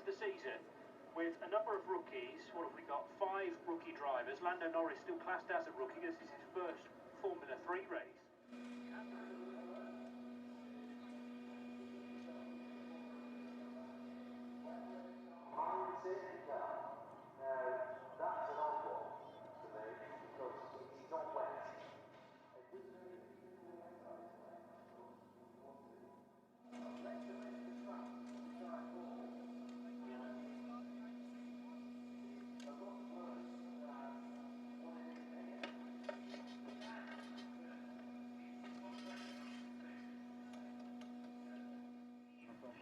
into the season with a number of rookies. What have we got? 5 rookie drivers. Lando Norris still classed as a rookie. This is his first Formula 3 race. Now, that's an odd one to me because it's not wet.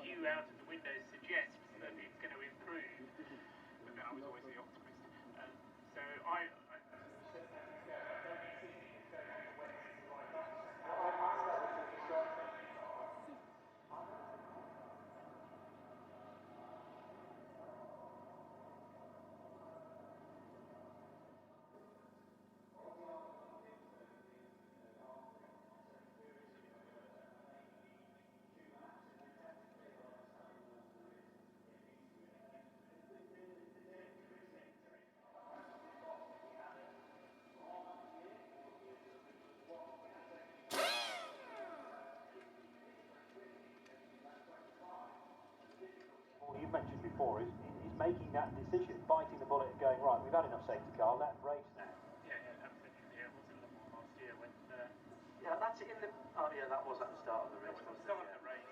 View out of the windows suggests that it's going to improve, but then I was always the optimist. So I What you've mentioned before is making that decision, biting the bullet and going, right, we've had enough safety car, let's race now. yeah, absolutely. Yeah, it wasn't long last year when. Yeah, that's in the. Oh, yeah, that was at the start of the race. That was the start of the race.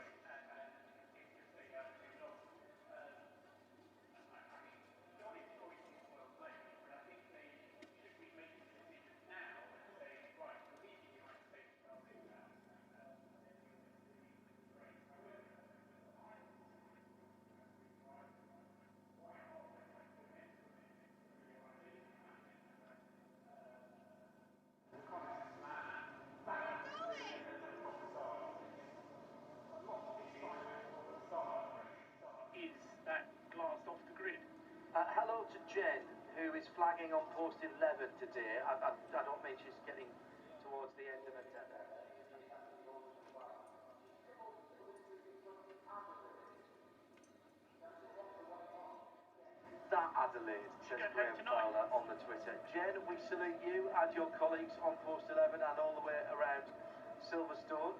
Is that glassed off the grid? Hello to Jen, who is flagging on post 11 today. I don't mean she's getting towards the end of her tether. That Adelaide, says Graham Fowler on the Twitter. Jen, we salute you and your colleagues on post 11 and all the way around Silverstone.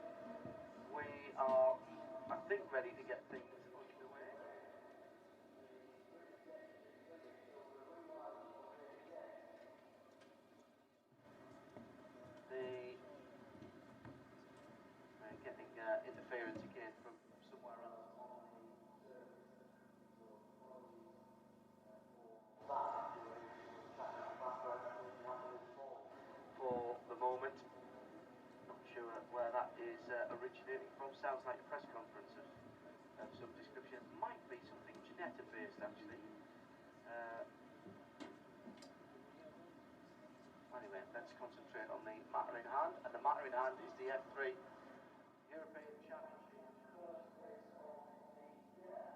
We are, I think, ready to get things underway. Getting interference again from somewhere else. For the moment, not sure where that is originating from. Sounds like a press conference of some description. Might be something Ginetta based actually. Anyway, let's concentrate on the matter in hand, and the matter in hand is the F3 European Championship. First race of the year.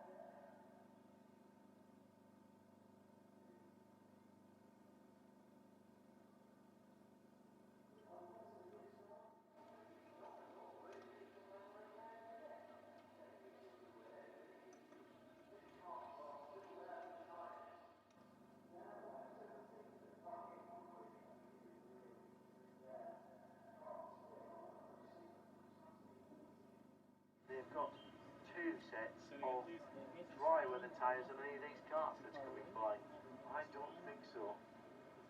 They've got 2 sets of dry weather tyres on any of these cars that's coming by. I don't think so.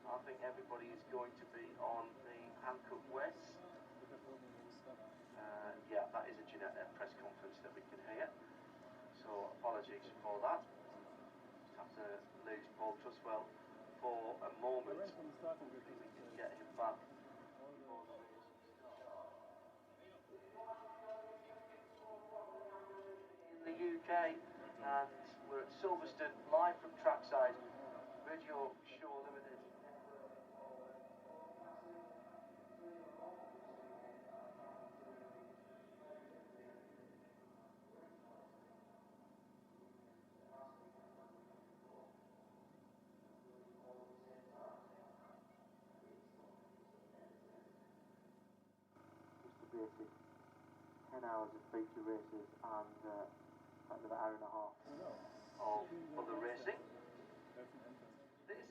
I think everybody is going to be on the handcuff wets. Yeah, that is a Ginetta press conference that we can hear. So apologies for that. Just have to lose Paul Truswell for a moment. Hopefully we can get him back before the race starts. In the UK, and we're at Silverstone live from trackside. Radio Show Limited. Just a basic 10 hours of feature races and about an hour and a half of other racing. This is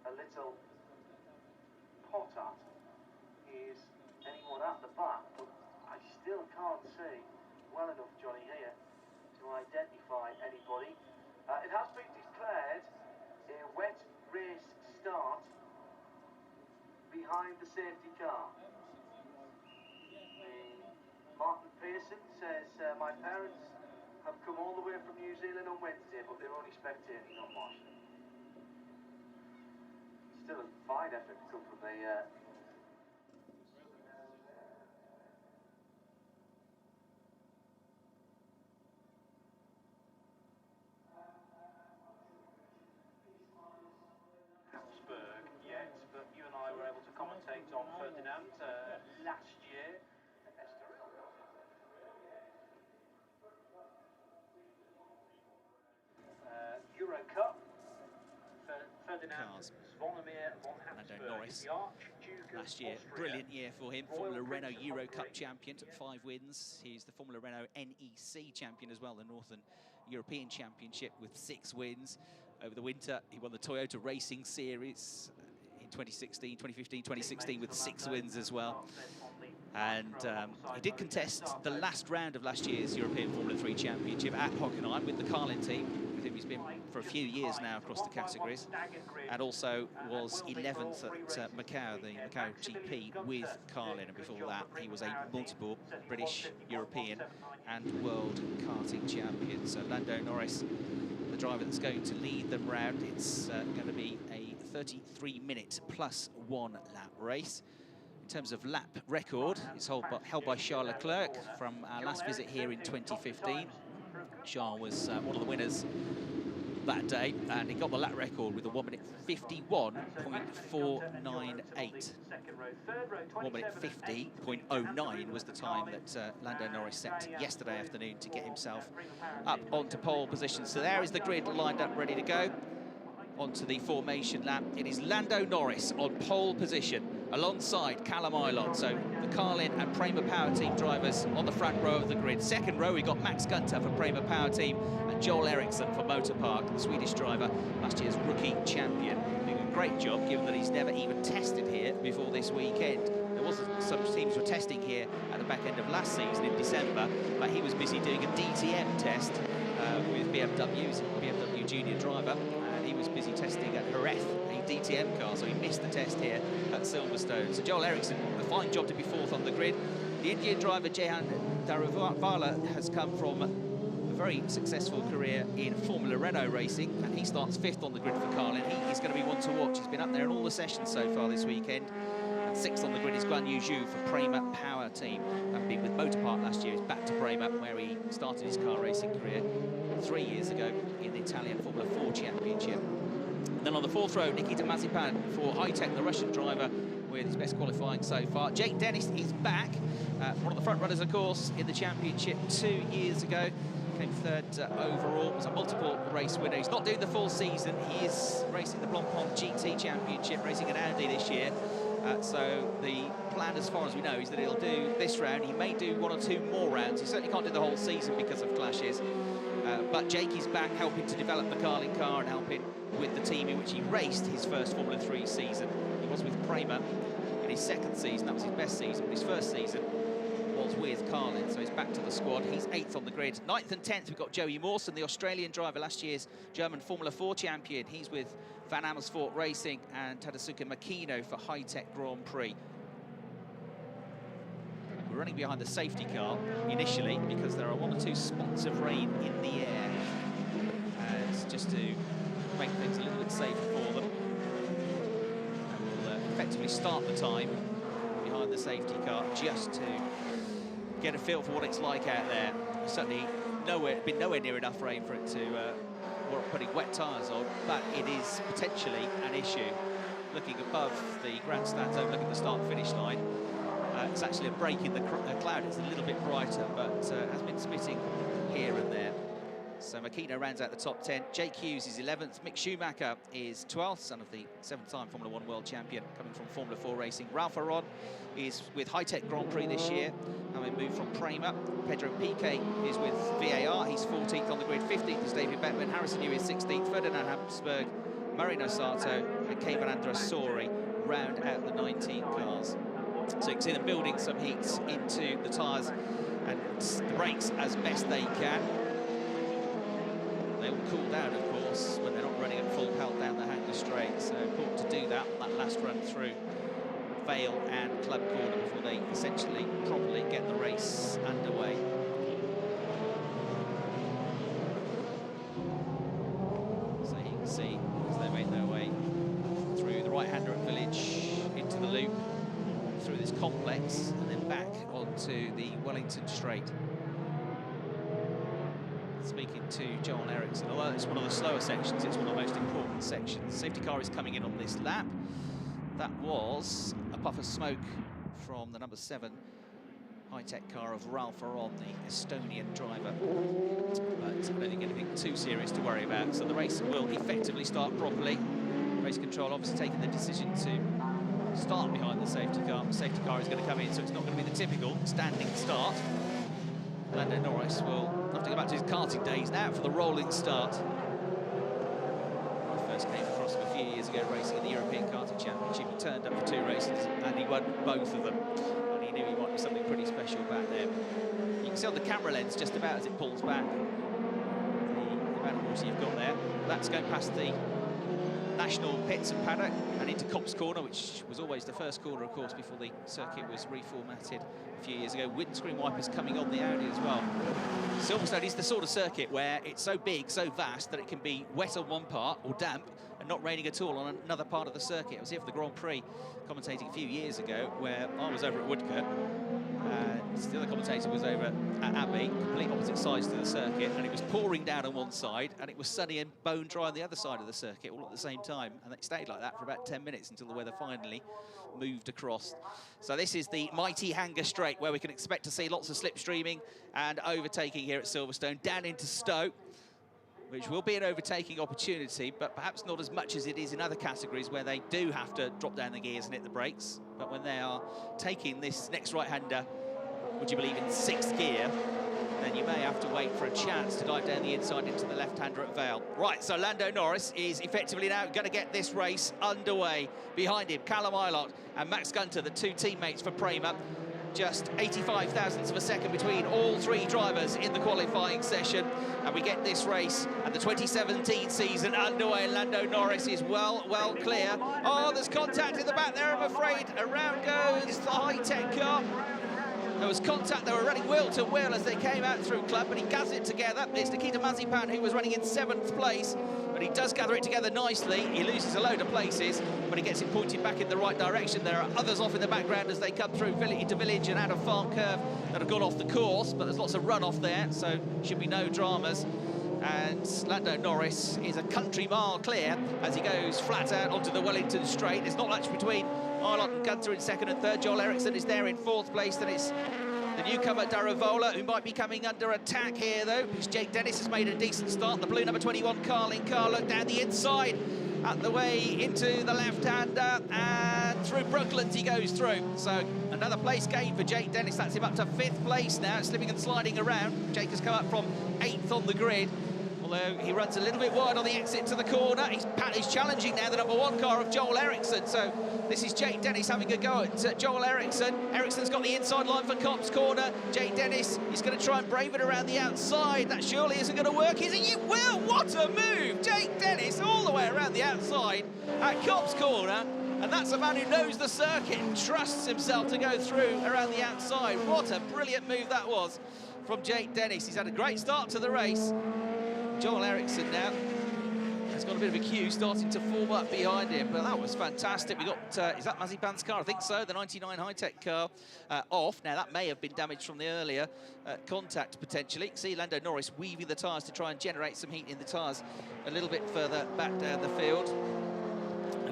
a little pot at is anyone at the back, but I still can't see well enough, Johnny, here to identify anybody. It has been declared a wet race start behind the safety car. Martin Pearson says, my parents have come all the way from New Zealand on Wednesday, but they're only spectating, not watching. Still a fine effort to come from the Habsburg yet, but you and I were able to commentate on Ferdinand last year. Euro Cup. Ferdinand Lando Norris last year, brilliant year for him. Formula Renault Euro Cup champion, took 5 wins. He's the Formula Renault NEC champion as well, the Northern European Championship with 6 wins. Over the winter, he won the Toyota Racing Series in 2016, 2015, 2016 with 6 wins as well. And he did contest the last round of last year's European Formula 3 Championship at Hockenheim with the Carlin team, with whom he's been for a few years now across the categories, and also was 11th at Macau, the Macau GP with Carlin, and before that he was a multiple British, European and World Karting Champion. So Lando Norris, the driver that's going to lead them round. It's going to be a 33-minute +1 lap race. In terms of lap record, it's held by Charles Leclerc from our last visit here in 2015. Charles was one of the winners that day, and he got the lap record with a 1 minute 51.498. 1 minute 50.09 was the time that Lando Norris set yesterday afternoon to get himself up onto pole position. So there is the grid lined up, ready to go. Onto the formation lap. It is Lando Norris on pole position alongside Callum Ilott. So the Carlin and Prema Power Team drivers on the front row of the grid. Second row, we got Max Gunter for Prema Power Team and Joel Eriksson for Motor Park, the Swedish driver, last year's rookie champion. Doing a great job, given that he's never even tested here before this weekend. There was some teams were testing here at the back end of last season in December, but he was busy doing a DTM test with BMW's BMW junior driver. He was busy testing at Jerez, a DTM car, so he missed the test here at Silverstone. So Joel Eriksson, a fine job to be 4th on the grid. The Indian driver Jehan Daruvala has come from a very successful career in Formula Renault racing, and he starts 5th on the grid for Carlin. He is going to be one to watch. He's been up there in all the sessions so far this weekend. And 6th on the grid is Guan Yu Zhu for Prema Power Team. Having been with Motor Park last year, he's back to Prema, where he started his car racing career 3 years ago in the Italian Formula 4 Championship. And then on the 4th row, Nikita Mazepan for High-Tech, the Russian driver, with his best qualifying so far. Jake Dennis is back, one of the front runners, of course, in the championship 2 years ago. Came 3rd overall, was a multiple race winner. He's not doing the full season. He is racing the Blancpain GT Championship, racing at Audi this year. So the plan, as far as we know, is that he'll do this round. He may do 1 or 2 more rounds. He certainly can't do the whole season because of clashes. But Jake is back, helping to develop the Carlin car and helping with the team in which he raced his first Formula 3 season. He was with Prema in his 2nd season. That was his best season, but his 1st season was with Carlin, so he's back to the squad. He's 8th on the grid. 9th and 10th, we've got Joey Mawson, the Australian driver, last year's German Formula 4 champion. He's with Van Amersfoort Racing and Tadasuke Makino for High-Tech Grand Prix. We're running behind the safety car initially because there are 1 or 2 spots of rain in the air, and just to make things a little bit safer for them. And we'll effectively start the time behind the safety car just to get a feel for what it's like out there. Certainly been nowhere near enough rain for it to warrant putting wet tyres on, but it is potentially an issue. Looking above the grandstands, overlooking the start-finish line, It's actually a break in the cloud. It's a little bit brighter, but has been spitting here and there. So Makino rounds out the top 10. Jake Hughes is 11th. Mick Schumacher is 12th, son of the 7-time Formula 1 world champion, coming from Formula 4 racing. Ralph Aron is with High Tech Grand Prix this year, having moved from Prema. Pedro Piquet is with VAR. He's 14th on the grid. 15th is David Beckman. Harrison Newey is 16th. Ferdinand Habsburg, Marino Sato, and Kevin Andrassori round out the 19 cars. So you can see them building some heat into the tyres and the brakes as best they can. They all cool down, of course, when they're not running at full pelt down the Hanger straight. So important to do that on that last run through Vale and Club Corner before they essentially properly get the race underway. So you can see as they make their way through the right-hander at Village, into the loop, through this complex, and then back onto the Wellington straight. Speaking to Joel Eriksson, although it's one of the slower sections, it's one of the most important sections. Safety car is coming in on this lap. That was a puff of smoke from the number 7 high-tech car of Ralph Aron, the Estonian driver. But I don't think anything too serious to worry about. So the race will effectively start properly. Race control obviously taking the decision to start behind the safety car. The safety car is going to come in, so it's not going to be the typical standing start. Lando Norris will have to go back to his karting days now for the rolling start. He first came across him a few years ago racing in the European Karting Championship. He turned up for 2 races and he won both of them. And he knew he wanted something pretty special back then. You can see on the camera lens just about as it pulls back the amount of water you've got there. That's going past the national pits and paddock and into Copse Corner, which was always the first corner, of course, before the circuit was reformatted a few years ago. Windscreen wipers coming on the Audi as well. Silverstone is the sort of circuit where it's so big, so vast, that it can be wet on one part or damp and not raining at all on another part of the circuit. I was here for the Grand Prix commentating a few years ago, where I was over at Woodcote and the other commentator was over at Abbey, complete opposite sides to the circuit, and it was pouring down on one side and it was sunny and bone dry on the other side of the circuit all at the same time, and it stayed like that for about 10 minutes until the weather finally moved across. So this is the mighty Hanger Straight, where we can expect to see lots of slipstreaming and overtaking here at Silverstone, down into Stoke, which will be an overtaking opportunity, but perhaps not as much as it is in other categories where they do have to drop down the gears and hit the brakes. But when they are taking this next right-hander, would you believe, in 6th gear, then you may have to wait for a chance to dive down the inside into the left-hander at Vale. Right, so Lando Norris is effectively now going to get this race underway. Behind him, Callum Ilott and Max Gunter, the 2 teammates for Prema. Just 85 thousandths of a second between all 3 drivers in the qualifying session, and we get this race and the 2017 season underway. Lando Norris is well clear. Oh, there's contact in the back there, I'm afraid. Around goes the high-tech car. There was contact, they were running wheel to wheel as they came out through Club, but he gathers it together. It's Nikita Mazepin who was running in 7th place, but he does gather it together nicely. He loses a load of places, but he gets it pointed back in the right direction. There are others off in the background as they come through into Village and out of Farm Curve that have gone off the course, but there's lots of runoff there, so should be no dramas. And Lando Norris is a country mile clear as he goes flat out onto the Wellington straight. There's not much between Ilott and Gunter in 2nd and 3rd. Joel Eriksson is there in 4th place. Then it's the newcomer Daravola, who might be coming under attack here, though, because Jake Dennis has made a decent start. The blue number 21, Carlin Carlo, down the inside, at the way into the left-hander, and through Brooklands he goes through. So another place gain for Jake Dennis. That's him up to 5th place now, slipping and sliding around. Jake has come up from 8th on the grid, although he runs a little bit wide on the exit to the corner. He's challenging now the number 1 car of Joel Eriksson. So this is Jake Dennis having a go at Joel Eriksson. Eriksson's got the inside line for Copse Corner. Jake Dennis is going to try and brave it around the outside. That surely isn't going to work, is it? You will! What a move! Jake Dennis all the way around the outside at Copse Corner. And that's a man who knows the circuit and trusts himself to go through around the outside. What a brilliant move that was from Jake Dennis. He's had a great start to the race. Joel Eriksson now has got a bit of a queue starting to form up behind him, but that was fantastic. We got, is that Mazepin's car? I think so, the 99 high-tech car off. Now, that may have been damaged from the earlier contact, potentially. See Lando Norris weaving the tyres to try and generate some heat in the tyres a little bit further back down the field.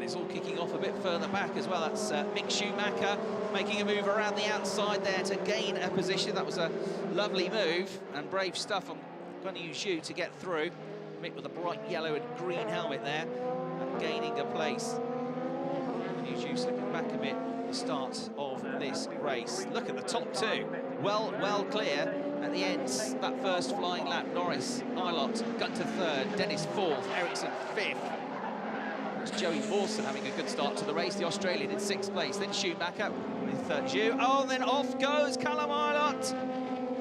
And it's all kicking off a bit further back as well. That's Mick Schumacher making a move around the outside there to gain a position. That was a lovely move and brave stuff on Guan Yu Zhu to get through. Mick with a bright yellow and green helmet there and gaining a place. Guan Yu Zhu slipping back a bit at the start of this race. Look at the top two. Well clear. At the end, that first flying lap, Norris, Eilert, Gunter third, Dennis fourth, Ericsson fifth. It's Joey Mawson having a good start to the race, the Australian in sixth place, then Schumacher with Zhu. Oh, and then off goes Callum Eilert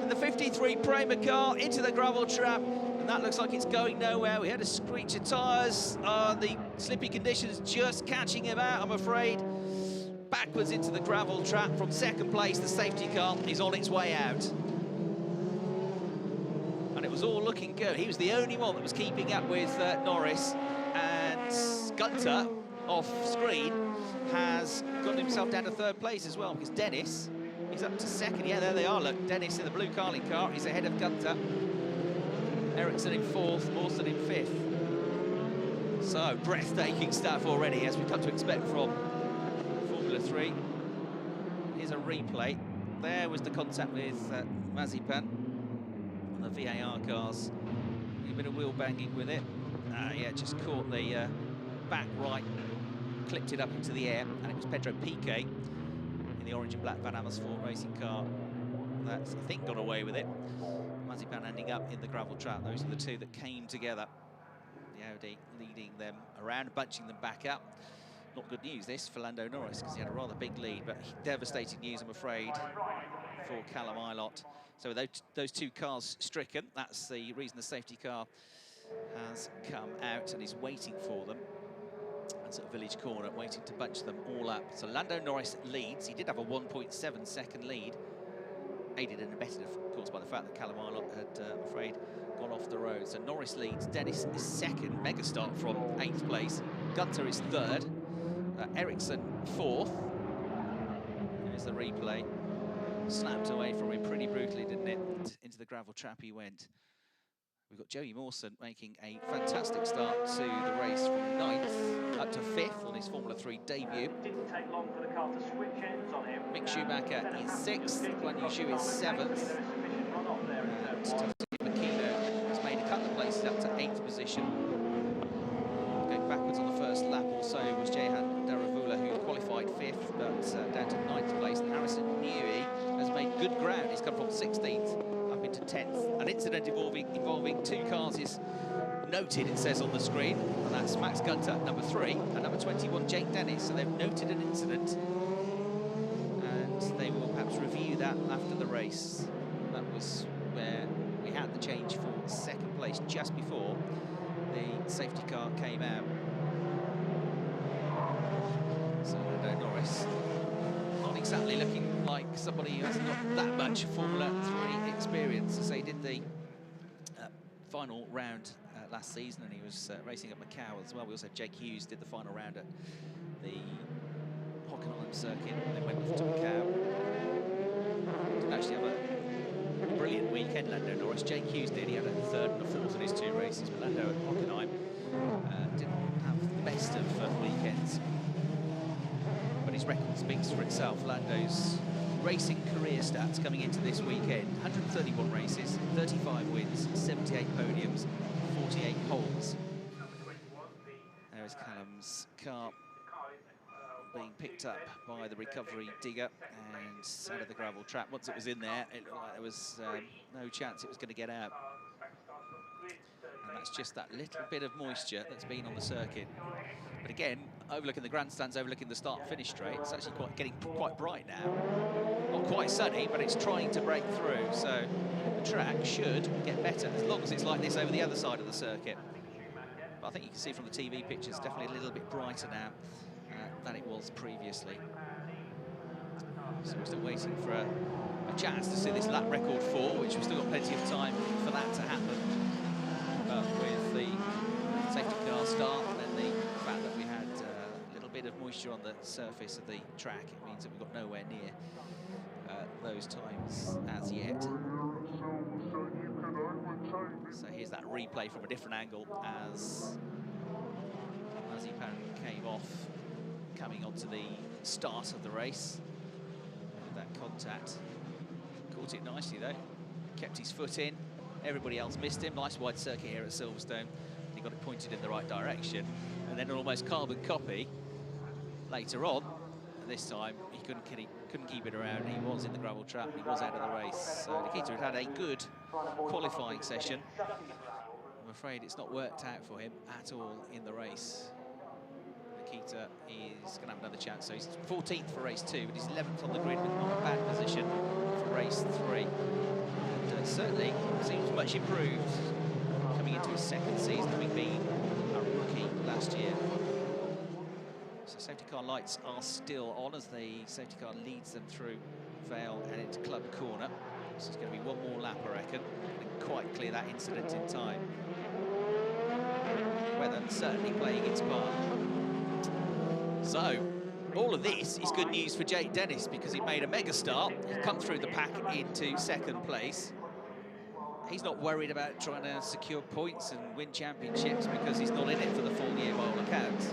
in the 53 Prema car into the gravel trap, and that looks like it's going nowhere. We had a screech of tyres, the slippy conditions just catching him out, I'm afraid. Backwards into the gravel trap from second place, the safety car is on its way out. And it was all looking good. He was the only one that was keeping up with Norris, and Gunter, off screen, has got himself down to third place as well, because Dennis is up to second. Yeah, there they are, look. Dennis in the blue Carling car is ahead of Gunter. Ericsson in fourth, Mawson in fifth. So, breathtaking stuff already, as we've come to expect from Formula 3. Here's a replay. There was the contact with Mazepan on the VAR cars. A bit of wheel banging with it. Yeah, just caught the back right, clipped it up into the air, and it was Pedro Piquet in the orange and black Van Amersfoort racing car that I think got away with it. Mazepan ending up in the gravel trap. Those are the two that came together. The Audi leading them around, bunching them back up. Not good news this for Lando Norris, because he had a rather big lead, but devastating news, I'm afraid, for Callum Eilert. So those two cars stricken, that's the reason the safety car has come out and is waiting for them. That's at Village Corner, waiting to bunch them all up. So Lando Norris leads. He did have a 1.7 second lead, aided and abetted, of course, by the fact that Callum Eilert had, I'm afraid, gone off the road. So Norris leads, Dennis is second, mega start from 8th place. Gunter is third, Ericsson fourth. Here's the replay. Slapped away from him pretty brutally, didn't it? Into the gravel trap he went. We've got Joey Mawson making a fantastic start to the race from 9th up to 5th on his Formula 3 debut. Didn't take long for the car to switch ends on him. Mick Schumacher is 6th, Guan Yu Zhu is 7th. Makino has made a couple of places up to 8th position. Going backwards on the first lap also was Jehan Daravula, who qualified 5th, but down to 9th place. And Harrison Newey has made good ground. He's come from 16th up into 10th. An incident involving two cars is noted, it says on the screen, and that's Max Gunter, number 3, and number 21, Jake Dennis. So they've noted an incident, and they will perhaps review that after the race. That was where we had the change for second place just before the safety car came out. So Lando Norris not exactly looking like somebody who hasn't got that much Formula 3 experience. As they did the final round last season, and he was racing at Macau as well. We also had Jake Hughes did the final round at the Hockenheim circuit, and then went off to Macau. Didn't actually have a brilliant weekend, Lando Norris. Jake Hughes did. He had a 3rd and a 4th in his 2 races, but Lando at Hockenheim didn't have the best of weekends. But his record speaks for itself. Lando's racing career stats coming into this weekend: 131 races, 35 wins, 78 podiums, 48 poles. There is Callum's car being picked up by the recovery digger and out of the gravel trap. Once it was in there, it looked like there was no chance it was going to get out. And that's just that little bit of moisture that's been on the circuit. But again, overlooking the grandstands, overlooking the start-finish straight, it's actually getting quite bright now. Not quite sunny, but it's trying to break through. So the track should get better as long as it's like this over the other side of the circuit. But I think you can see from the TV pictures, definitely a little bit brighter now than it was previously. So we're still waiting for a chance to see this lap record fall, which we've still got plenty of time for that to happen. But with the safety car start and then the fact that we had a little bit of moisture on the surface of the track, it means that we've got nowhere near those times as yet. So here's that replay from a different angle as as he apparently came off coming onto the start of the race. With that contact, caught it nicely though, kept his foot in. Everybody else missed him. Nice wide circuit here at Silverstone. He got it pointed in the right direction, and then an almost carbon copy later on. And this time he couldn't keep it around. He was in the gravel trap. He was out of the race. So Nikita had a good qualifying session. I'm afraid it's not worked out for him at all in the race. Nikita is going to have another chance. So he's 14th for race 2, but he's 11th on the grid with not a bad position for race 3. And certainly seems much improved coming into his second season, having been a rookie last year. So safety car lights are still on as the safety car leads them through Vale and into Club Corner. So it's going to be one more lap, I reckon, and quite clear that incident in time. Weather certainly playing its part. So all of this is good news for Jake Dennis, because he made a mega start. He's come through the pack into second place. He's not worried about trying to secure points and win championships because he's not in it for the full year by all accounts.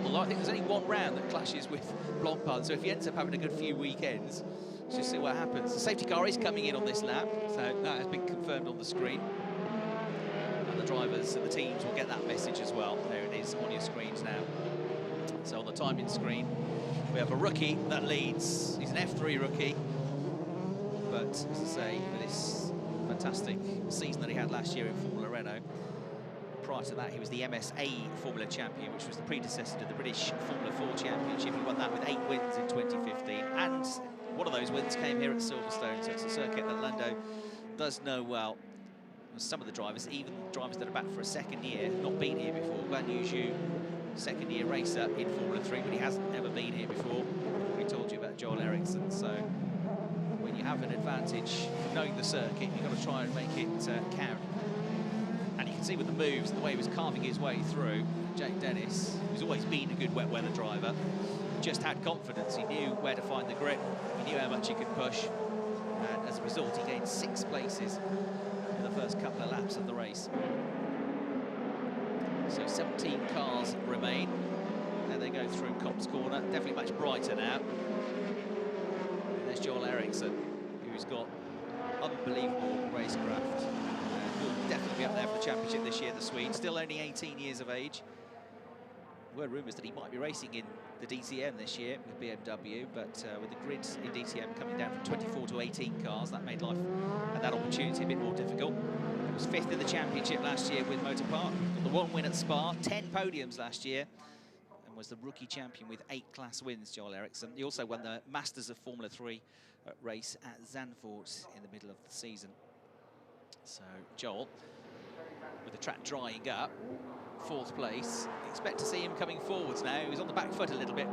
Although I think there's only one round that clashes with Blancpain, so if he ends up having a good few weekends, let's just see what happens. The safety car is coming in on this lap, so that has been confirmed on the screen. And the drivers and the teams will get that message as well. There it is on your screens now. So on the timing screen, we have a rookie that leads. He's an F3 rookie, but as I say, with this fantastic season that he had last year in Formula Renault, prior to that he was the MSA Formula champion, which was the predecessor to the British Formula 4 Championship. He won that with 8 wins in 2015, and one of those wins came here at Silverstone, so it's a circuit that Lando does know well. Some of the drivers, even drivers that are back for a second year, not been here before. Guan Yuju, second year racer in Formula 3, but he hasn't ever been here before. I've already told you about Joel Eriksson. So when you have an advantage knowing the circuit, you've got to try and make it count. And you can see with the moves, the way he was carving his way through, Jake Dennis, who's always been a good wet weather driver, just had confidence. He knew where to find the grip, he knew how much he could push, and as a result he gained 6 places in the first couple of laps of the race. So 17 cars remain. There they go through Copse Corner, definitely much brighter now. And there's Joel Eriksson, who's got unbelievable racecraft. Will definitely be up there for the championship this year, the Swede. Still only 18 years of age. There were rumours that he might be racing in the DTM this year with BMW, but with the grids in DTM coming down from 24 to 18 cars, that made life and that opportunity a bit more difficult. He was 5th in the championship last year with Motor Park. Got the 1 win at Spa, 10 podiums last year, and was the rookie champion with 8 class wins, Joel Eriksson. He also won the Masters of Formula 3 race at Zandvoort in the middle of the season. So Joel, with the track drying up, 4th place. Expect to see him coming forwards now. He was on the back foot a little bit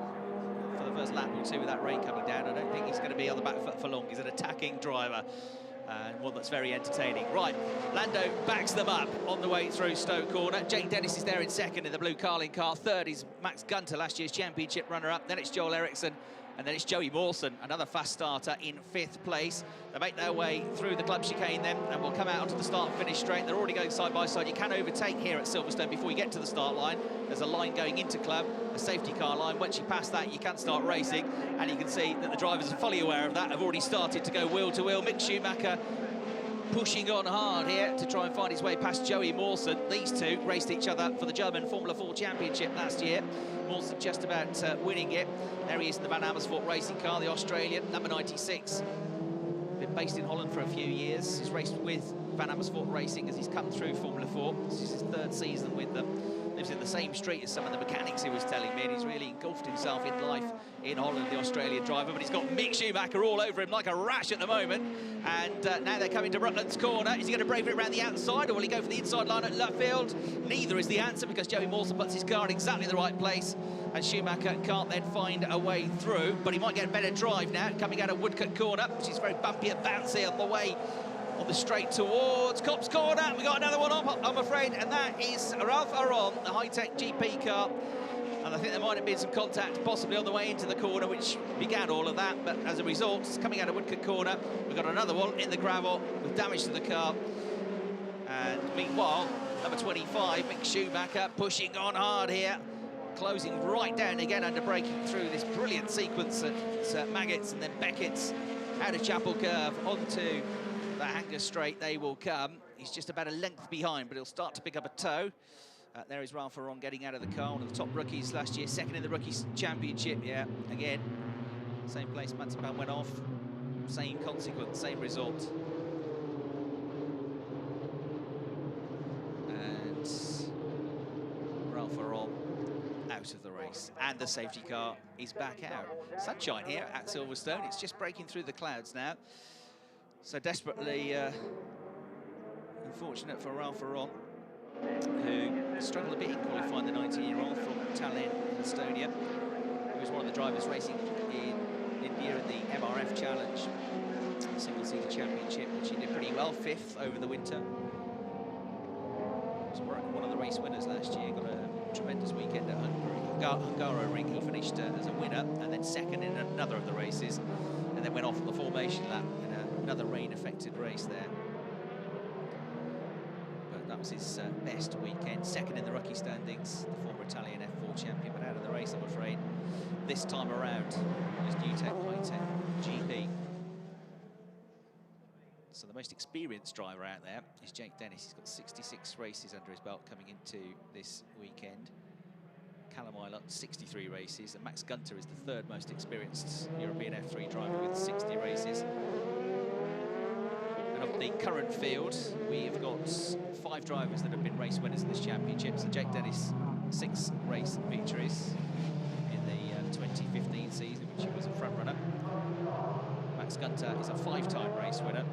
for the first lap or 2 with that rain coming down. I don't think he's going to be on the back foot for long. He's an attacking driver, and one that's very entertaining. Right, Lando backs them up on the way through Stoke Corner. Jake Dennis is there in 2nd in the blue Carling car. 3rd is Max Gunter, last year's championship runner-up. Then it's Joel Eriksson, and then it's Joey Mawson, another fast starter, in 5th place. They make their way through the club chicane then, and will come out onto the start-finish straight. They're already going side by side. You can overtake here at Silverstone before you get to the start line. There's a line going into club, a safety car line. Once you pass that, you can start racing, and you can see that the drivers are fully aware of that, have already started to go wheel to wheel. Mick Schumacher pushing on hard here to try and find his way past Joey Mawson. These two raced each other for the German Formula 4 Championship last year. Mawson just about winning it. There he is in the Van Amersfoort racing car, the Australian, number 96. Been based in Holland for a few years. He's raced with Van Amersfoort Racing as he's come through Formula 4. This is his 3rd season with them. Lives in the same street as some of the mechanics, he was telling me, and he's really engulfed himself in life in Holland, the Australian driver. But he's got Mick Schumacher all over him like a rash at the moment. And now they're coming to Rutland's corner. Is he going to brave it around the outside, or will he go for the inside line at Luffield? Neither is the answer, because Joey Mawson puts his car in exactly the right place, and Schumacher can't then find a way through. But he might get a better drive now, coming out of Woodcut Corner, which is very bumpy and bouncy on the way on the straight towards Copse Corner. We got another one up, I'm afraid, and that is Ralph Aron, the high-tech GP car. And I think there might have been some contact possibly on the way into the corner, which began all of that. But as a result, coming out of Woodcut Corner, we've got another one in the gravel with damage to the car. And meanwhile, number 25, Mick Schumacher, pushing on hard here closing right down again under braking through this brilliant sequence at Maggots, and then Beckett's out of Chapel Curve onto the Hanger Straight. They will come. He's just about a length behind, but he'll start to pick up a toe. There is Ralph Ferron getting out of the car, one of the top rookies last year, second in the Rookies Championship. Yeah, again, same place Mazepin went off, same consequence, same result. And Ralph Ferron out of the race, and the safety car is back out. Sunshine here at Silverstone. It's just breaking through the clouds now. So desperately unfortunate for Ralph Ferron, who struggled a bit in qualifying, the 19-year-old from Tallinn in Estonia. He was one of the drivers racing in India in the MRF Challenge, the single-seater championship, which he did pretty well, 5th over the winter. Was one of the race winners last year, got a tremendous weekend at Hungaroring. He finished as a winner, and then second in another of the races, and then went off on the formation lap in another rain-affected race there. But that was his best weekend. Second in the rookie standings, the former Italian F4 champion, but out of the race, I'm afraid, this time around on his new Tech High-Tech GP. So the most experienced driver out there is Jake Dennis. He's got 66 races under his belt coming into this weekend. Callum Ilott, 63 races, and Max Gunter is the third most experienced European F3 driver with 60 races. And of the current field, we've got 5 drivers that have been race winners in this championship. So Jake Dennis, 6 race victories in the 2015 season, which he was a front runner. Max Gunter is a 5-time race winner.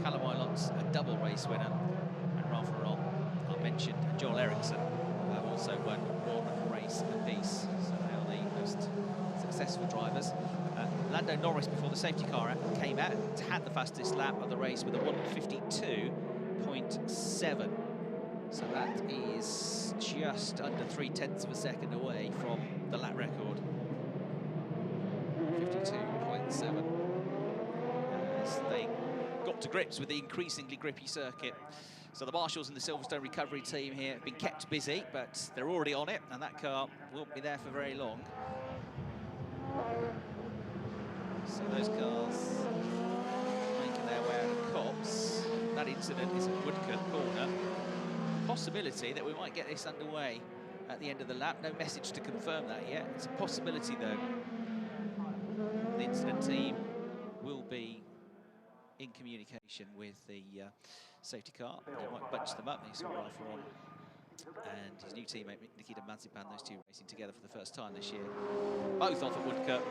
Callum Ilott's a double race winner, and Ralph Ferron, I mentioned, and Joel Eriksson have also won 1 race apiece. So they are the most successful drivers. Lando Norris, before the safety car came out, had the fastest lap of the race with a 1:52.7. So that is just under 0.3 of a second away from the lap record. 52.7. As they got to grips with the increasingly grippy circuit. So the marshals and the Silverstone recovery team here have been kept busy, but they're already on it, and that car won't be there for very long. So those cars making their way out of Copse. That incident is at Woodcote Corner. Possibility that we might get this underway at the end of the lap. No message to confirm that yet. It's a possibility, though. The incident team will be in communication with the safety car. They might bunch them up. They saw Ralph Ferron and his new teammate Nikita Mazepin, those two racing together for the first time this year. Both off at Woodcote.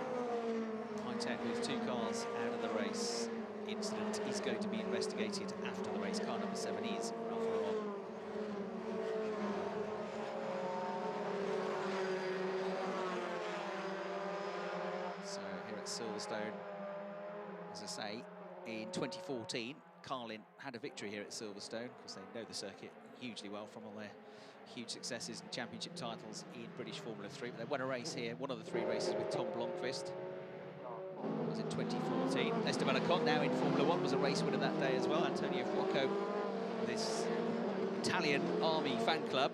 High-Tech with 2 cars out of the race. Incident is going to be investigated after the race. Car number 7 is Ralph Ferron. So here at Silverstone, as I say, in 2014, Carlin had a victory here at Silverstone because they know the circuit hugely well from all their huge successes and championship titles in British Formula 3. But they won a race here, one of the 3 races with Tom Blomqvist. That was in 2014. Esteban Ocon, now in Formula 1, was a race winner that day as well. Antonio Fuoco, this Italian Army fan club,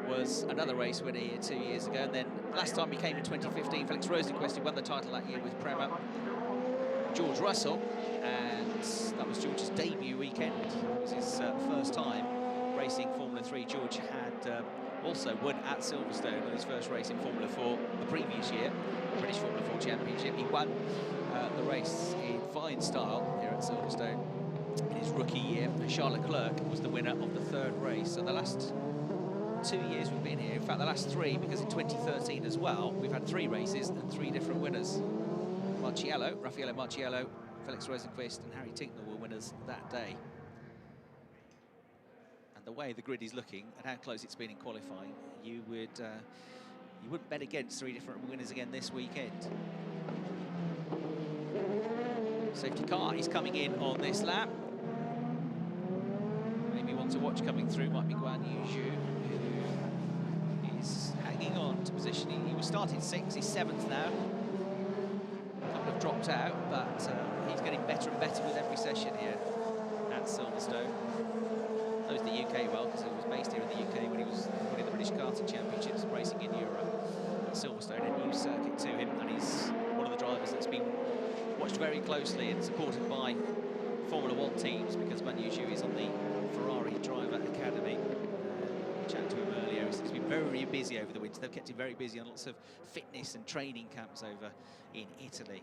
was another race winner here 2 years ago. And then last time he came in 2015, Felix Rosenqvist, who won the title that year with Prema. George Russell, and that was George's debut weekend. It was his first time racing Formula 3. George had also won at Silverstone on his first race in Formula 4 the previous year, the British Formula 4 Championship. He won the race in fine style here at Silverstone in his rookie year. Charles Leclerc was the winner of the 3rd race. So the last 2 years we've been here, in fact the last 3, because in 2013 as well, we've had 3 races and 3 different winners. Raffaele Marciello, Felix Rosenqvist and Harry Tincknell were winners that day. And the way the grid is looking and how close it's been in qualifying, you wouldn't bet against 3 different winners again this weekend. Safety car is coming in on this lap. Maybe one to watch coming through might be Guan Yu Zhu, who is hanging on to position. He was starting 6th, he's 7th now. Have dropped out, but he's getting better and better with every session here at Silverstone. Knows the UK well because he was based here in the UK when he was winning the British Karting Championships and racing in Europe. Silverstone, a new circuit to him, and he's one of the drivers that's been watched very closely and supported by Formula One teams, because Guan Yu Zhu is on the Ferrari Driver Academy. Chatted to him earlier, he's been very busy over the winter. They've kept him very busy on lots of fitness and training camps over in Italy.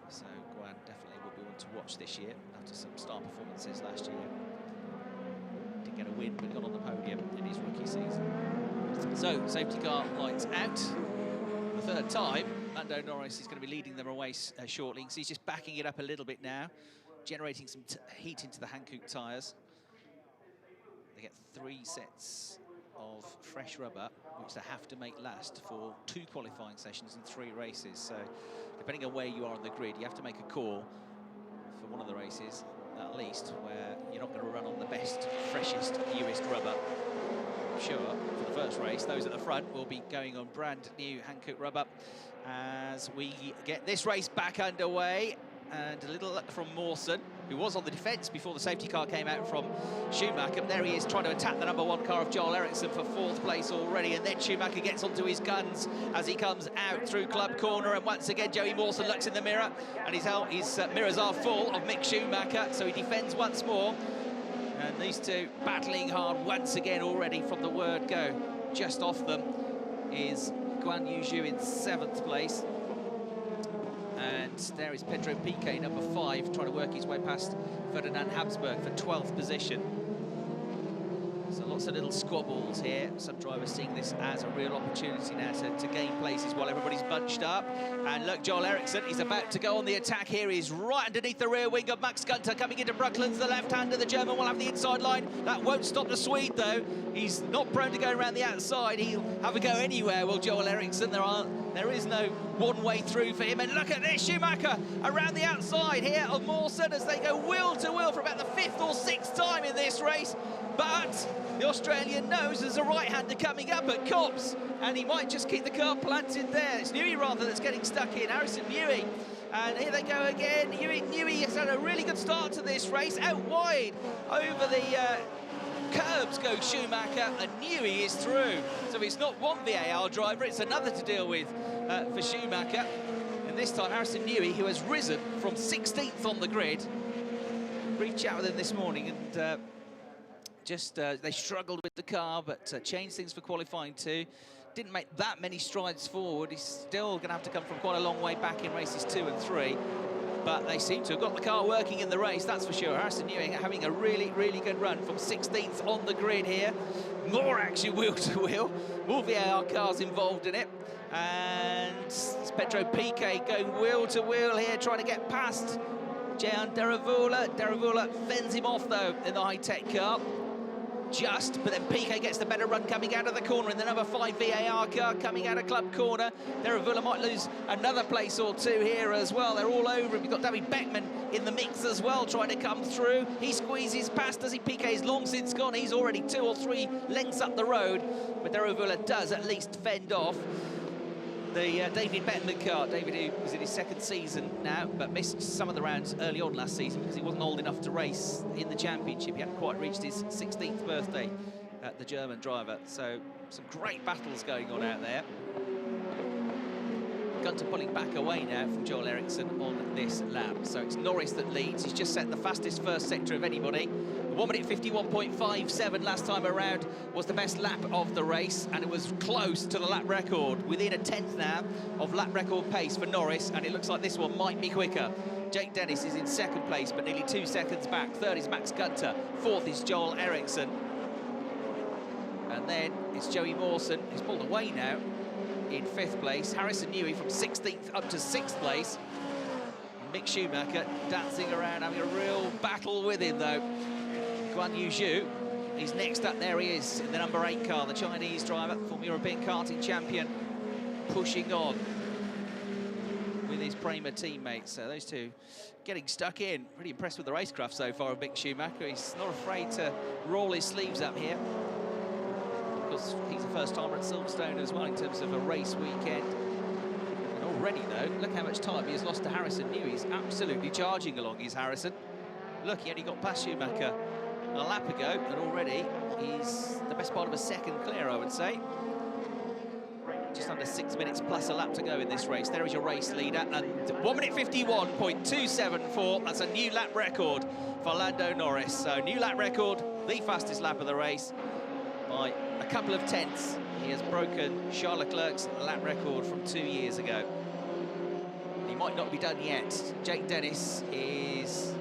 So Guan definitely will be one to watch this year, after some star performances last year. Didn't get a win, but got on the podium in his rookie season. So, safety car lights out. The third time, Lando Norris is going to be leading them away shortly. So he's just backing it up a little bit now, generating some heat into the Hankook tyres. They get 3 sets of fresh rubber, which they have to make last for 2 qualifying sessions and 3 races. So, depending on where you are on the grid, you have to make a call for one of the races, at least, where you're not going to run on the best, freshest, newest rubber. I'm sure for the first race, those at the front will be going on brand new Hankook rubber as we get this race back underway. And a little from Mawson, who was on the defence before the safety car came out from Schumacher. And there he is trying to attack the #1 car of Joel Eriksson for 4th place already. And then Schumacher gets onto his guns as he comes out through Club Corner. And once again, Joey Mawson looks in the mirror, and his mirrors are full of Mick Schumacher. So he defends once more. And these two battling hard once again already from the word go. Just off them is Guan Yu Zhu in 7th place. And there is Pedro Piquet, number 5, trying to work his way past Ferdinand Habsburg for 12th position. So lots of little squabbles here. Some drivers seeing this as a real opportunity now to gain places while everybody's bunched up. And look, Joel Eriksson, he's about to go on the attack here. He's right underneath the rear wing of Max Gunter, coming into Brooklands. The left-hander, the German, will have the inside line. That won't stop the Swede, though. He's not prone to going around the outside. He'll have a go anywhere, will Joel Eriksson. There is no one way through for him. And look at this, Schumacher around the outside here of Mawson as they go wheel to wheel for about the 5th or 6th time in this race. But the Australian knows there's a right-hander coming up at Copse, and he might just keep the car planted there. It's Newey rather that's getting stuck in, Harrison Newey. And here they go again. Newey has had a really good start to this race. Out wide over the curbs goes Schumacher, and Newey is through. So it's not one VAR driver, it's another to deal with for Schumacher. And this time Harrison Newey, who has risen from 16th on the grid. Brief chat with him this morning, and they struggled with the car, but changed things for qualifying too. Didn't make that many strides forward. He's still going to have to come from quite a long way back in races 2 and 3. But they seem to have got the car working in the race, that's for sure. Harrison Newey having a really, really good run from 16th on the grid here. More action wheel to wheel. More VAR cars involved in it. And it's Pedro Piquet going wheel to wheel here, trying to get past Jehan Deravula. Deravula fends him off, though, in the high-tech car. But then Piquet gets the better run coming out of the corner in the number 5 VAR car coming out of Club Corner. Deravula might lose another place or 2 here as well. They're all over him. You've got David Beckman in the mix as well, trying to come through. He squeezes past, does he? Piquet's long since gone. He's already 2 or 3 lengths up the road, but Deravula does at least fend off the David Beckman car. David, who was in his 2nd season now, but missed some of the rounds early on last season because he wasn't old enough to race in the championship. He hadn't quite reached his 16th birthday, the German driver. So some great battles going on out there. Gunter pulling back away now from Joel Eriksson on this lap. So it's Norris that leads. He's just set the fastest first sector of anybody. 1 minute 51.57 last time around was the best lap of the race, and it was close to the lap record, within a 10th now of lap record pace for Norris, and it looks like this one might be quicker. Jake Dennis is in 2nd place, but nearly 2 seconds back. 3rd is Max Gunter. 4th is Joel Eriksson. And then it's Joey Mawson, who's pulled away now in 5th place. Harrison Newey from 16th up to 6th place. Mick Schumacher dancing around, having a real battle with him, though. Guan Yu Zhu, he's next up. There he is in the number 8 car, the Chinese driver, former European karting champion, pushing on with his Prema teammates. So those two getting stuck in. Pretty impressed with the racecraft so far of Mick Schumacher. He's not afraid to roll his sleeves up here, because he's a first-timer at Silverstone as well in terms of a race weekend. And already, though, look how much time he has lost to Harrison Newey. He's absolutely charging along, is Harrison. Look, he only got past Schumacher a lap ago, and already he's the best part of a second clear, I would say. Just just under 6 minutes plus a lap to go in this race. There is your race leader, and 1 minute 51.274. That's a new lap record for Lando Norris. So new lap record, the fastest lap of the race by a couple of tenths. He has broken Charles Leclerc's lap record from 2 years ago. He might not be done yet. Jake Dennis is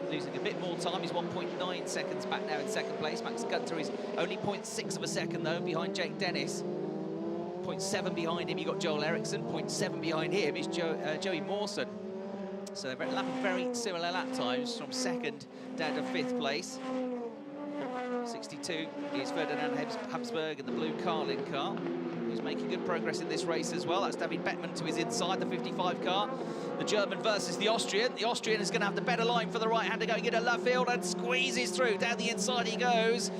losing a bit more time. He's 1.9 seconds back now in second place. Max Gunter is only 0.6 of a second though behind Jake Dennis. 0.7 behind him you got Joel Eriksson. 0.7 behind him is Joey Mawson. So they're lapping very similar lap times from second down to fifth place. 62 is Ferdinand Habsburg in the blue Carlin car, who's making good progress in this race as well. That's David Beckmann to his inside, the 55 car. The German versus the Austrian. The Austrian is going to have the better line for the right-hander going into left field and squeezes through. Down the inside he goes,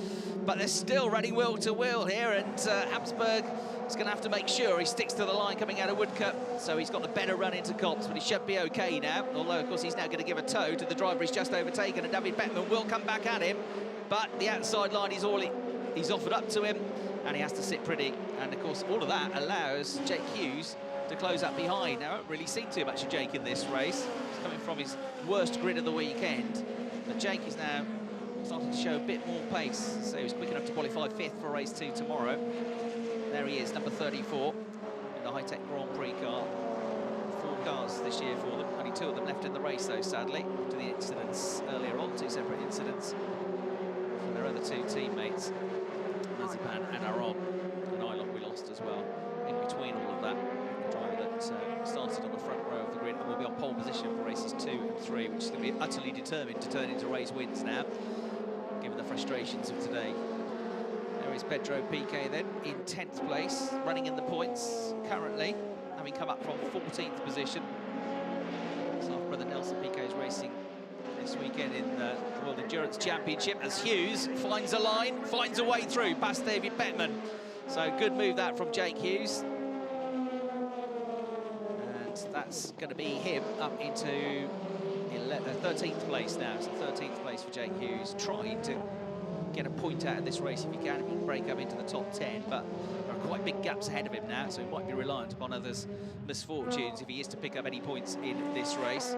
but they're still running wheel to wheel here, and Habsburg is going to have to make sure he sticks to the line coming out of Woodcup. So he's got the better run into Copse, but he should be okay now. Although, of course, he's now going to give a tow to the driver he's just overtaken, and David Beckmann will come back at him. But the outside line is all he's offered up to him, and he has to sit pretty. And, of course, all of that allows Jake Hughes to close up behind. Now, I haven't really seen too much of Jake in this race. He's coming from his worst grid of the weekend. But Jake is now starting to show a bit more pace. So he was quick enough to qualify fifth for race 2 tomorrow. There he is, number 34, in the high-tech Grand Prix car. 4 cars this year for them. Only 2 of them left in the race, though, sadly, after the incidents earlier on, 2 separate incidents from their other 2 teammates, Mazepan and Aron. And Ilott we lost as well. In between all of that, the driver that started on the front row of the grid and will be on pole position for races 2 and 3, which is going to be utterly determined to turn into race wins now, given the frustrations of today. There is Pedro Piquet then in 10th place, running in the points currently, having come up from 14th position. His half-brother Nelson Piquet is racing this weekend in the World Endurance Championship as Hughes finds a line, finds a way through past David Beckmann. So good move that from Jake Hughes. And that's going to be him up into 13th place now. So 13th place for Jake Hughes, trying to get a point out of this race if he can break up into the top 10, but there are quite big gaps ahead of him now, so he might be reliant upon others' misfortunes if he is to pick up any points in this race.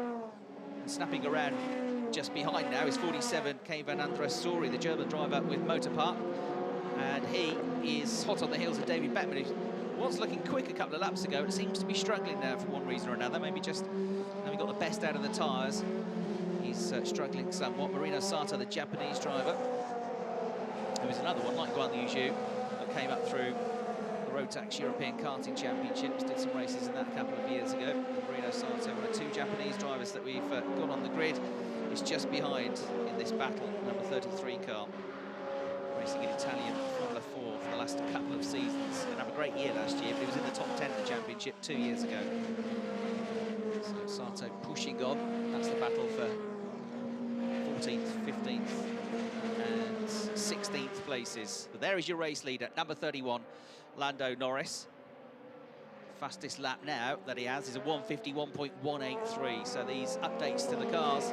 And snapping around just behind now is 47 Kay van Andressori, the German driver with Motorpark, and he is hot on the heels of David Beckmann, who was looking quick a couple of laps ago, but seems to be struggling now for one reason or another, maybe just having got the best out of the tyres. He's struggling somewhat. Marino Sato, the Japanese driver. There was another one, like Guan Yu Zhu, that came up through the Rotax European Karting Championships, did some races in that a couple of years ago. And Marino Sato, one of 2 Japanese drivers that we've got on the grid, is just behind in this battle, number 33 car, racing in Italian Formula 4 for the last couple of seasons. Didn't have a great year last year, but he was in the top 10 of the championship 2 years ago. So Sato pushing on. That's the battle for 14th, 15th, and 16th places. But there is your race leader, number 31, Lando Norris. Fastest lap now that he has is a 1:51.183. So these updates to the cars,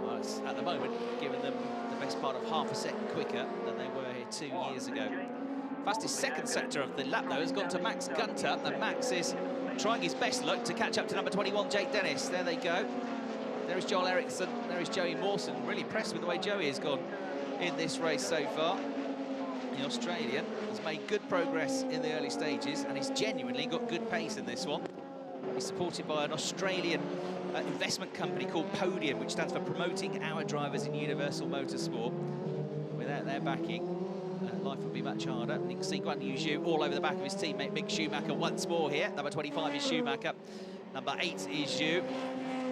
well, it's at the moment giving them the best part of half a second quicker than they were here 2 years ago. Fastest second sector of the lap, though, has gone to Max Gunter, and Max is trying his best luck to catch up to number 21, Jake Dennis. There they go. There is Joel Eriksson, there is Joey Mawson. Really impressed with the way Joey has gone in this race so far. The Australian has made good progress in the early stages, and he's genuinely got good pace in this one. He's supported by an Australian investment company called Podium, which stands for Promoting Our Drivers in Universal Motorsport. Without their backing, life would be much harder. And you can see Guan Yu Zhu all over the back of his teammate Mick Schumacher once more here. Number 25 is Schumacher, number 8 is Zhu.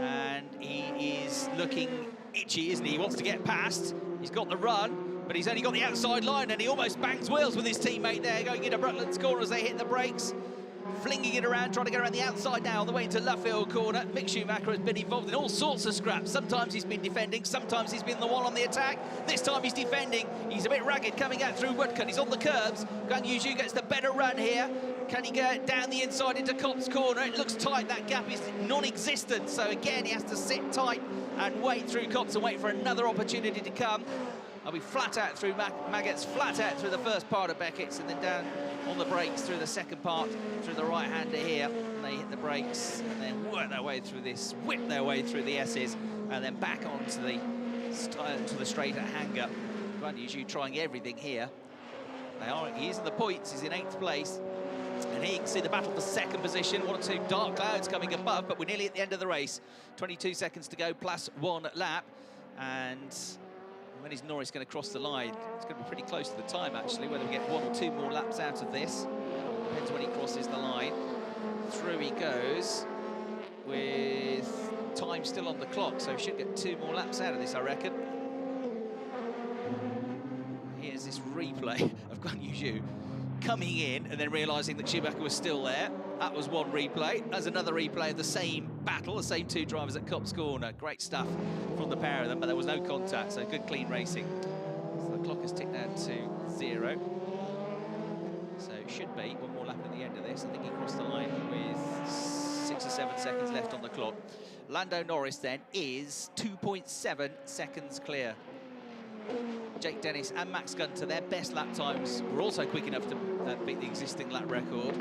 And he is looking itchy, isn't he? He wants to get past. He's got the run, but he's only got the outside line, and he almost bangs wheels with his teammate there, going into Rutland's corner as they hit the brakes. Flinging it around, trying to get around the outside now on the way into Luffield corner. Mick Schumacher has been involved in all sorts of scraps. Sometimes he's been defending, sometimes he's been the one on the attack. This time he's defending. He's a bit ragged coming out through Woodcut. He's on the curbs. Guan Yu Zhu gets the better run here. Can he get down the inside into Copse corner? It looks tight. That gap is non-existent. So again, he has to sit tight and wait through Copse and wait for another opportunity to come. I'll be flat out through Maggots, flat out through the first part of Beckett's, and then down on the brakes through the second part, through the right-hander here. And they hit the brakes and then work their way through this, whip their way through the S's, and then back onto the straight at Hanger. Guan Yu Zhu trying everything here. He is in the points, he's in 8th place. And here you can see the battle for second position. 1 or 2 dark clouds coming above, but we're nearly at the end of the race. 22 seconds to go, plus 1 lap. And when is Norris going to cross the line? It's going to be pretty close to the time, actually, whether we get 1 or 2 more laps out of this. Depends when he crosses the line. Through he goes with time still on the clock, so we should get 2 more laps out of this, I reckon. Here's this replay of Guan Yu Zhu coming in and then realising that Schumacher was still there. That was one replay. There's another replay of the same battle, the same 2 drivers at Copse Corner. Great stuff from the pair of them, but there was no contact, so good, clean racing. So the clock has ticked down to 0. So it should be 1 more lap at the end of this. I think he crossed the line with 6 or 7 seconds left on the clock. Lando Norris then is 2.7 seconds clear. Jake Dennis and Max Gunter, their best lap times were also quick enough to beat the existing lap record.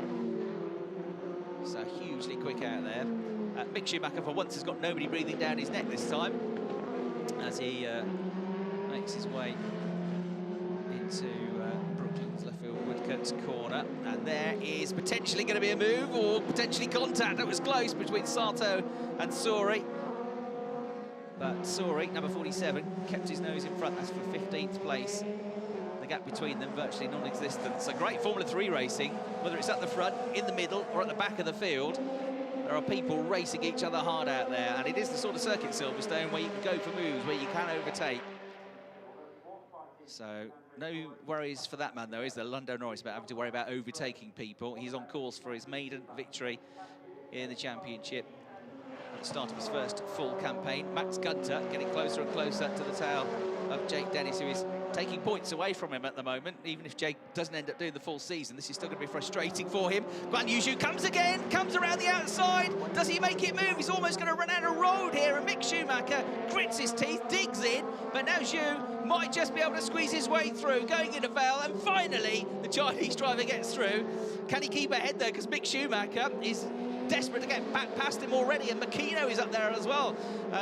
So hugely quick out there. Mick Schumacher, for once, has got nobody breathing down his neck this time as he makes his way into Brooklyn's left field Woodcott's corner. And there is potentially going to be a move or potentially contact. That was close between Sato and Sori. But Sori, number 47, kept his nose in front. That's for 15th place. The gap between them virtually non-existent. So great Formula 3 racing, whether it's at the front, in the middle, or at the back of the field. There are people racing each other hard out there, and it is the sort of circuit, Silverstone, where you can go for moves, where you can overtake. So no worries for that man, though, is there? Lando Norris about having to worry about overtaking people. He's on course for his maiden victory in the championship. At the start of his first full campaign. Max Gunter getting closer and closer to the tail of Jake Dennis, who is taking points away from him at the moment. Even if Jake doesn't end up doing the full season, this is still going to be frustrating for him. Guan Yu Zhu comes again, comes around the outside. Does he make it move? He's almost going to run out of road here, and Mick Schumacher grits his teeth, digs in, but now Zhu might just be able to squeeze his way through, going into Val, and finally the Chinese driver gets through. Can he keep ahead though? Because Mick Schumacher is desperate to get back past him already, and Makino is up there as well.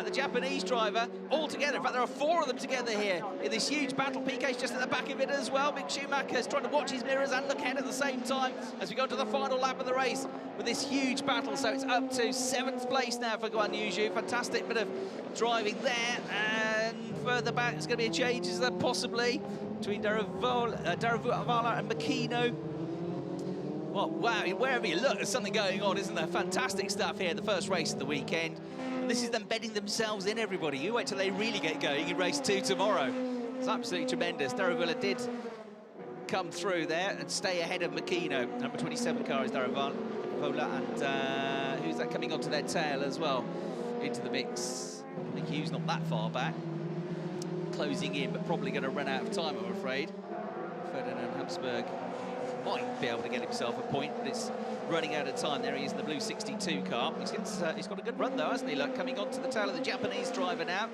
The Japanese driver, all together. In fact, there are 4 of them together here in this huge battle. PK's just at the back of it as well. Mick Schumacher's trying to watch his mirrors and look ahead at the same time as we go to the final lap of the race with this huge battle. So it's up to 7th place now for Guan Yu Zhu. Fantastic bit of driving there, and further back it's going to be a change, is there possibly, between Daruvala and Makino. Well, wow, wherever you look, there's something going on, isn't there? Fantastic stuff here, the first race of the weekend. And this is them bedding themselves in, everybody. You wait till they really get going in race 2 tomorrow. It's absolutely tremendous. Daruvala did come through there and stay ahead of Makino. Number 27 car is Daruvala, and who's that coming onto their tail as well into the mix? I think Hughes not that far back. Closing in, but probably going to run out of time, I'm afraid. Ferdinand Habsburg might be able to get himself a point, but it's running out of time. There he is in the blue 62 car. He's got a good run though, hasn't he? Look, coming onto the tail of the Japanese driver now.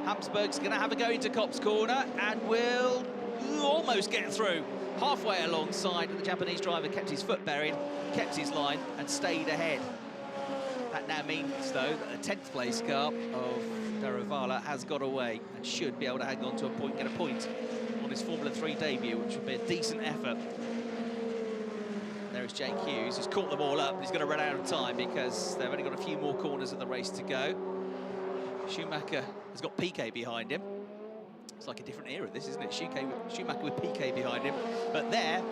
Habsburg's going to have a go into Copse Corner and will almost get through. Halfway alongside, the Japanese driver kept his foot buried, kept his line and stayed ahead. That now means, though, that the 10th place car of Daruvala has got away and should be able to hang on to a point, get a point on his Formula 3 debut, which would be a decent effort. There is Jake Hughes, who's caught them all up, but he's going to run out of time because they've only got a few more corners of the race to go. Schumacher has got Piquet behind him. It's like a different era, this, isn't it? Schumacher with Piquet behind him. But there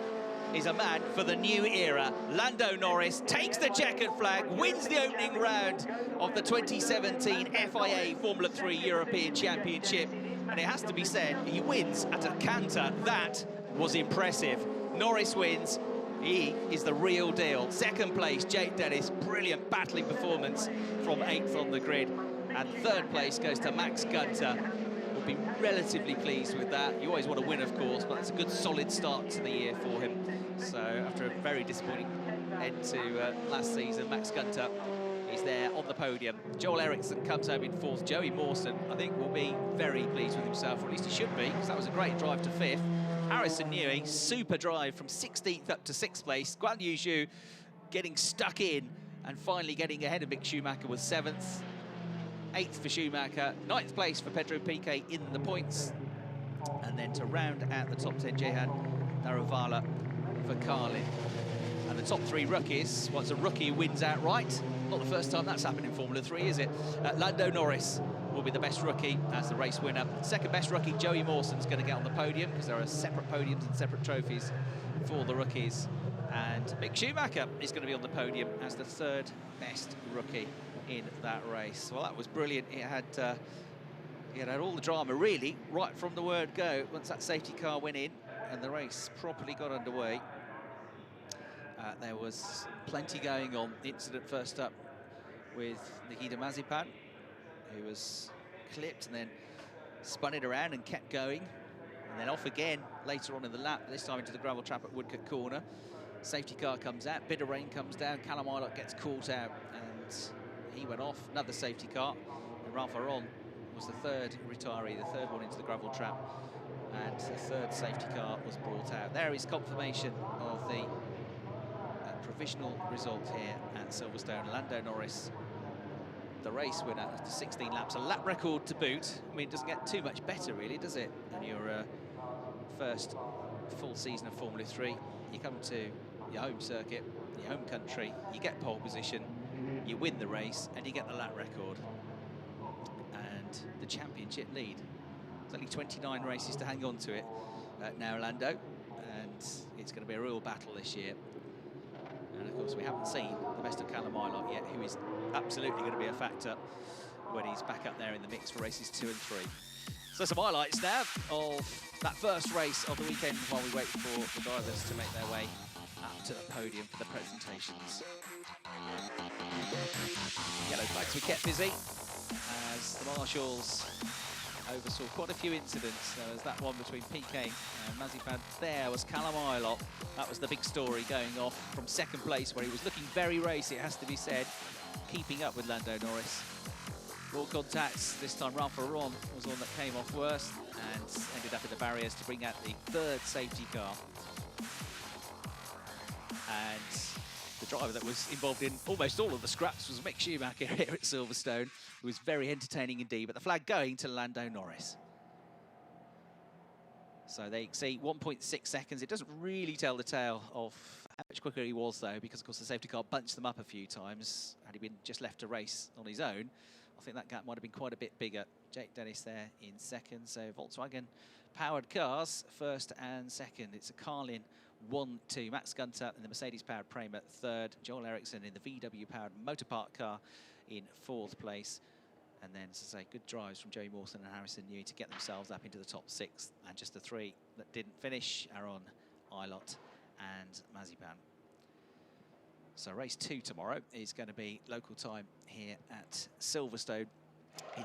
is a man for the new era. Lando Norris takes the checkered flag, wins the opening round of the 2017 FIA Formula 3 European Championship. And it has to be said, he wins at a canter. That was impressive. Norris wins. He is the real deal. 2nd place, Jake Dennis. Brilliant battling performance from 8th on the grid. And 3rd place goes to Max Gunter. We'll be relatively pleased with that. You always want to win, of course, but it's a good, solid start to the year for him. So after a very disappointing end to last season, Max Gunter is there on the podium. Joel Eriksson comes home in 4th. Joey Mawson, I think, will be very pleased with himself, or at least he should be, because that was a great drive to 5th. Harrison Newey, super drive from 16th up to 6th place. Guan Yu Zhu getting stuck in and finally getting ahead of Mick Schumacher with 7th. 8th for Schumacher, 9th place for Pedro Piquet in the points. And then to round out the top 10, Jehan Daruvala for Carlin. And the top 3 rookies, once a rookie wins outright, not the first time that's happened in Formula 3, is it? Lando Norris will be the best rookie as the race winner. Second best rookie, Joey Mawson's going to get on the podium because there are separate podiums and separate trophies for the rookies. And Mick Schumacher is going to be on the podium as the 3rd best rookie in that race. Well, that was brilliant. It had all the drama, really, right from the word go. Once that safety car went in and the race properly got underway, there was plenty going on. The incident first up with Nikita Mazepin, who was clipped and then spun it around and kept going. And then off again later on in the lap, this time into the gravel trap at Woodcote Corner. Safety car comes out, bit of rain comes down, Callum Ilott gets caught out and he went off. Another safety car, and Ralph Aron was the 3rd retiree, the 3rd one into the gravel trap, and the 3rd safety car was brought out. There is confirmation of the provisional result here at Silverstone. Lando Norris, the race winner after 16 laps, a lap record to boot. I mean, it doesn't get too much better, really, does it? On your first full season of Formula 3, you come to your home circuit, your home country, you get pole position, you win the race, and you get the lap record and the championship lead. There's only 29 races to hang on to it now, Lando, and it's going to be a real battle this year. And of course, we haven't seen the best of Callum Ilott yet, who is absolutely going to be a factor when he's back up there in the mix for races 2 and 3. So some highlights now of that first race of the weekend while we wait for the drivers to make their way up to the podium for the presentations. Yellow flags were kept busy as the marshals oversaw quite a few incidents. There was that one between Piquet and Mazepin. There was Callum Ilott. That was the big story going off from 2nd place, where he was looking very racy, it has to be said, keeping up with Lando Norris. Raw contacts. This time Ralph Aron was the one that came off worst and ended up in the barriers to bring out the 3rd safety car. And the driver that was involved in almost all of the scraps was Mick Schumacher here at Silverstone, who was very entertaining indeed, but the flag going to Lando Norris. So they see 1.6 seconds. It doesn't really tell the tale of how much quicker he was, though, because, of course, the safety car bunched them up a few times. Had he been just left to race on his own, I think that gap might have been quite a bit bigger. Jake Dennis there in 2nd. So Volkswagen-powered cars, 1st and 2nd. It's a Carlin 1-2. Max Gunter in the Mercedes-powered Prema 3rd. Joel Eriksson in the VW-powered Motorpark car in 4th place. And then, as I say, good drives from Joey Mawson and Harrison Newey to get themselves up into the top 6. And just the 3 that didn't finish, Aron, Ilott and Mazepin. So race 2 tomorrow is going to be local time here at Silverstone.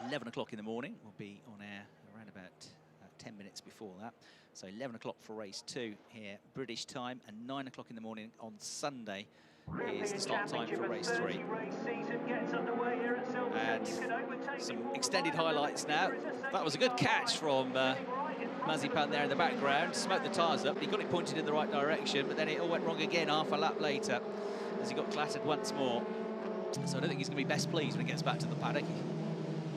11 o'clock in the morning. We'll be on air around about 10 minutes before that. So 11 o'clock for race 2 here, British time, and 9 o'clock in the morning on Sunday is the start time for race 3. And some extended highlights now. That was a good catch from Mazepin there in the background. Smoked the tyres up. He got it pointed in the right direction, but then it all went wrong again half a lap later as he got clattered once more. So I don't think he's going to be best pleased when he gets back to the paddock.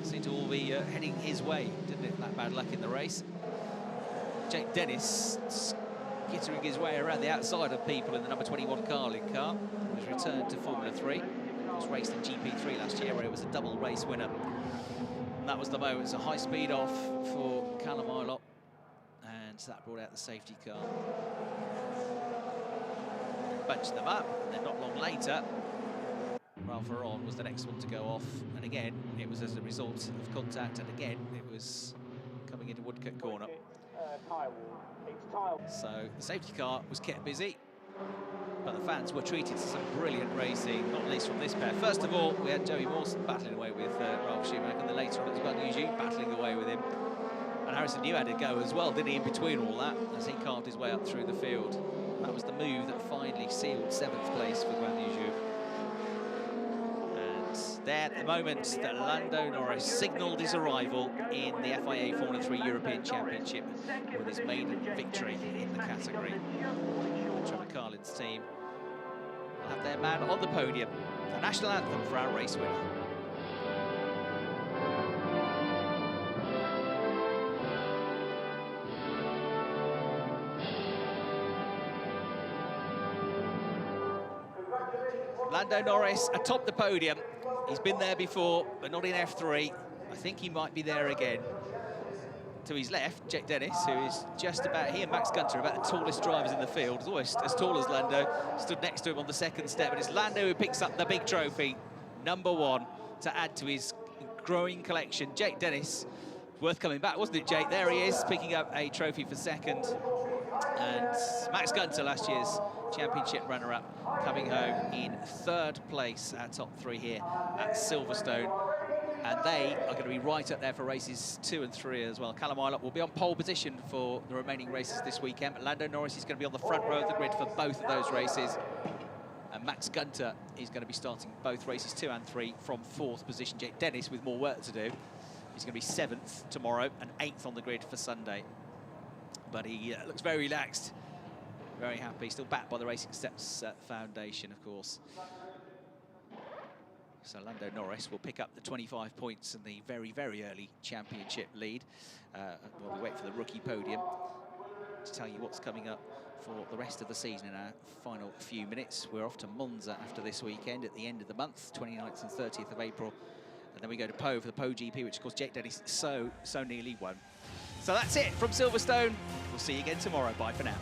It seemed to all be heading his way, didn't it? That bad luck in the race. Jake Dennis skittering his way around the outside of people in the number 21 Carlin car. He was returned to Formula 3. He was raced in GP3 last year, where he was a double race winner. And that was the moment. It's a high speed off for Callum Ilott, and that brought out the safety car. Bunched them up, and then not long later, Ralph Aron was the next one to go off. And again, it was as a result of contact, and again, it was coming into Woodcote Corner. So the safety car was kept busy, but the fans were treated to some brilliant racing, not least from this pair. First of all, we had Joey Mawson battling away with Ralf Schumacher, and then later on it was Guan Yu Zhu battling away with him. And Harrison Newey had to go as well, didn't he, in between all that, as he carved his way up through the field. That was the move that finally sealed 7th place for Guan Yu Zhu. And there at the moment that Lando Norris signalled his arrival in the FIA Formula 3 European Championship with his maiden victory in the category. And Trevor Carlin's team will have their man on the podium, the national anthem for our race winner. Lando Norris atop the podium. He's been there before, but not in F3. I think he might be there again. To his left, Jake Dennis, who is just about, he and Max Gunter are about the tallest drivers in the field. He's almost as tall as Lando. Stood next to him on the second step, and it's Lando who picks up the big trophy, #1, to add to his growing collection. Jake Dennis, worth coming back, wasn't it, Jake? There he is, picking up a trophy for second. And Max Gunter, last year's championship runner-up, coming home in third place, our top three here at Silverstone. And they are going to be right up there for races 2 and 3 as well. Callum Ilott will be on pole position for the remaining races this weekend, but Lando Norris is going to be on the front row of the grid for both of those races. And Max Gunter is going to be starting both races 2 and 3 from 4th position. Jake Dennis, with more work to do, he's going to be 7th tomorrow and 8th on the grid for Sunday. But he looks very relaxed, very happy, still backed by the Racing Steps Foundation, of course. So Lando Norris will pick up the 25 points and the very, very early championship lead while we wait for the rookie podium to tell you what's coming up for the rest of the season in our final few minutes. We're off to Monza after this weekend at the end of the month, 29th and 30th of April. And then we go to Po for the Po GP, which of course Jake Dennis so nearly won. So that's it from Silverstone. We'll see you again tomorrow. Bye for now.